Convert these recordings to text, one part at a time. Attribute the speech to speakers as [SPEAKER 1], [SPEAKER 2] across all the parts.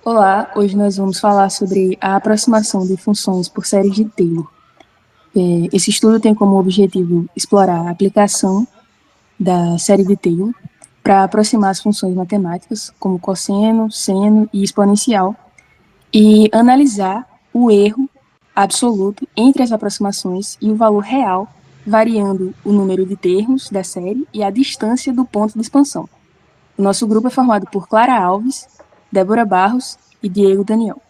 [SPEAKER 1] Olá, hoje nós vamos falar sobre a aproximação de funções por séries de Taylor. Esse estudo tem como objetivo explorar a aplicação da série de Taylor para aproximar as funções matemáticas, como cosseno, seno e exponencial, e analisar o erro absoluto entre as aproximações e o valor real, variando o número de termos da série e a distância do ponto de expansão. O nosso grupo é formado por Clara Alves, Débora Barros e Diego Daniel.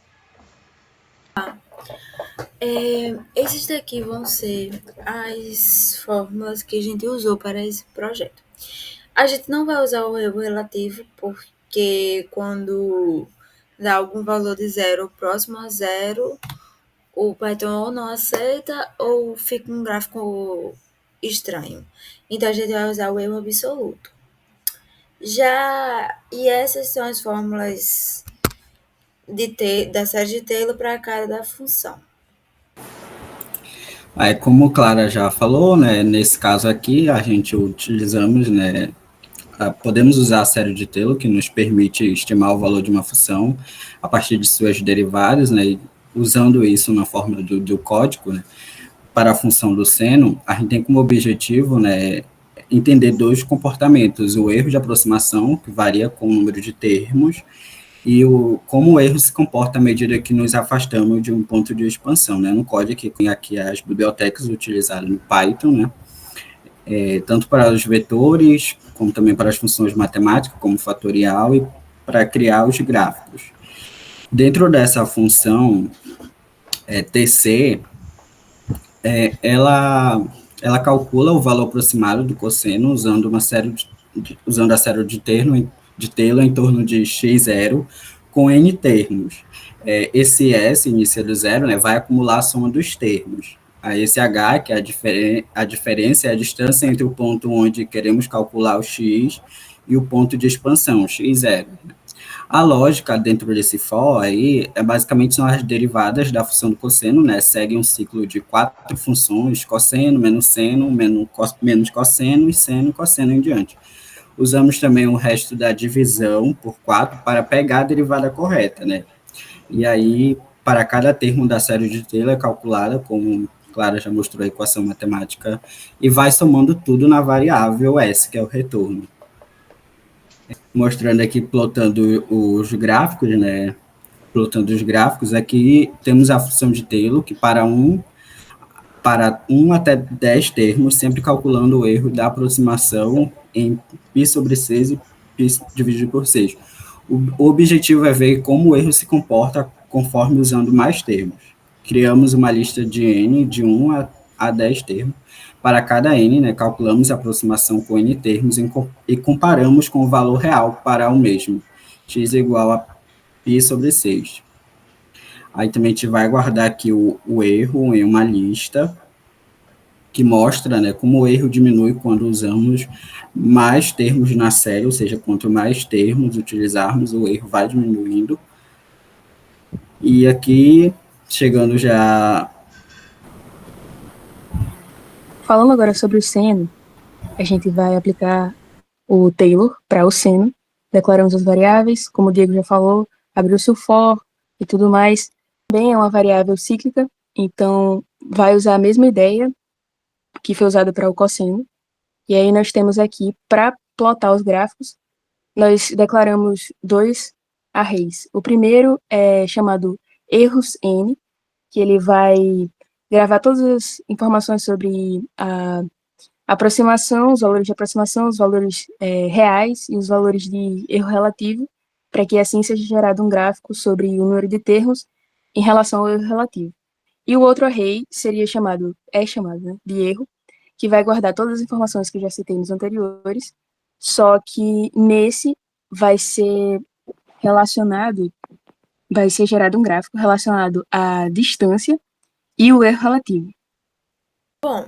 [SPEAKER 2] Esses daqui vão ser as fórmulas que a gente usou para esse projeto. A gente não vai usar o erro relativo, porque quando dá algum valor de zero próximo a zero, o Python ou não aceita ou fica um gráfico estranho. Então a gente vai usar o erro absoluto. E essas são as fórmulas da série de Taylor para cada função.
[SPEAKER 3] Aí, como Clara já falou, né, nesse caso aqui, a gente utilizamos, né, podemos usar a série de Taylor, que nos permite estimar o valor de uma função a partir de suas derivadas, né, e usando isso na fórmula do código, né, para a função do seno, a gente tem como objetivo, né, entender dois comportamentos: o erro de aproximação, que varia com o número de termos, e como o erro se comporta à medida que nos afastamos de um ponto de expansão, né? No código que tem aqui as bibliotecas utilizadas no Python, né? Tanto para os vetores, como também para as funções matemáticas, como fatorial, e para criar os gráficos. Dentro dessa função TC, ela calcula o valor aproximado do cosseno usando usando a série de Taylor em torno de x0 com n termos. Esse S, inicia do zero, né, vai acumular a soma dos termos. Aí esse H, que é a diferença, é a distância entre o ponto onde queremos calcular o x e o ponto de expansão, x0. A lógica dentro desse for aí basicamente são as derivadas da função do cosseno, né? Segue um ciclo de 4 funções: cosseno, seno, menos cosseno e seno, cosseno em diante. Usamos também o resto da divisão por 4 para pegar a derivada correta, né? E aí, para cada termo da série de Taylor é calculada, como Clara já mostrou, a equação matemática, e vai somando tudo na variável S, que é o retorno. Mostrando aqui, plotando os gráficos, né? Plotando os gráficos, aqui temos a função de Taylor, que para 1 até 10 termos, sempre calculando o erro da aproximação em π sobre 6 e π dividido por 6. O objetivo é ver como o erro se comporta conforme usando mais termos. Criamos uma lista de n, de 1 a 10 termos. Para cada n, né, calculamos a aproximação com n termos e comparamos com o valor real para o mesmo, x igual a π sobre 6. Aí também a gente vai guardar aqui o erro em uma lista que mostra, né, como o erro diminui quando usamos mais termos na série, ou seja, quanto mais termos utilizarmos, o erro vai diminuindo. E aqui, chegando já...
[SPEAKER 1] Falando agora sobre o seno, a gente vai aplicar o Taylor para o seno, declaramos as variáveis, como o Diego já falou, abriu-se o for e tudo mais. Também é uma variável cíclica, então vai usar a mesma ideia que foi usada para o cosseno. E aí nós temos aqui, para plotar os gráficos, nós declaramos dois arrays. O primeiro é chamado erros n, que ele vai gravar todas as informações sobre a aproximação, os valores de aproximação, os valores reais e os valores de erro relativo, para que assim seja gerado um gráfico sobre o número de termos em relação ao erro relativo. E o outro array seria chamado, né, de erro, que vai guardar todas as informações que eu já citei nos anteriores, só que nesse vai ser relacionado, vai ser gerado um gráfico relacionado à distância e o erro relativo.
[SPEAKER 2] Bom,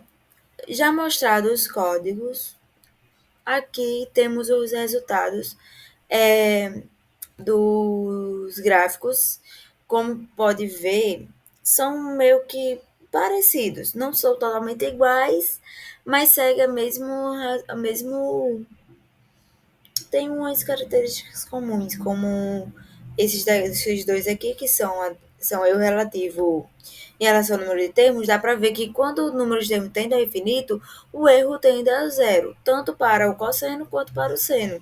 [SPEAKER 2] já mostrado os códigos, aqui temos os resultados dos gráficos. Como pode ver, são meio que parecidos. Não são totalmente iguais, mas segue a mesmo tem umas características comuns, como esses dois aqui, que são erro relativo em relação ao número de termos, dá para ver que quando o número de termos tende ao infinito, o erro tende a zero, tanto para o cosseno quanto para o seno.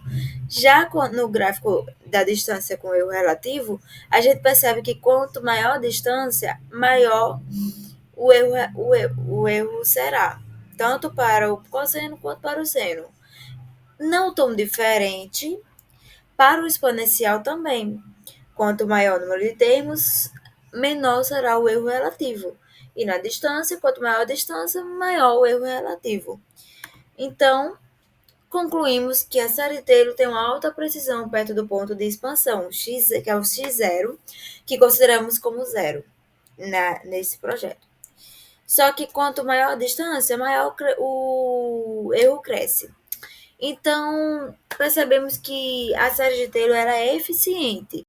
[SPEAKER 2] Já no gráfico da distância com erro relativo, a gente percebe que quanto maior a distância, maior o erro será, tanto para o cosseno quanto para o seno. Não tão diferente para o exponencial também. Quanto maior o número de termos, menor será o erro relativo. E na distância, quanto maior a distância, maior o erro relativo. Então, concluímos que a série Taylor tem uma alta precisão perto do ponto de expansão, x, que é o x0, que consideramos como zero nesse projeto. Só que quanto maior a distância, maior o erro cresce. Então, percebemos que a série de Taylor era eficiente,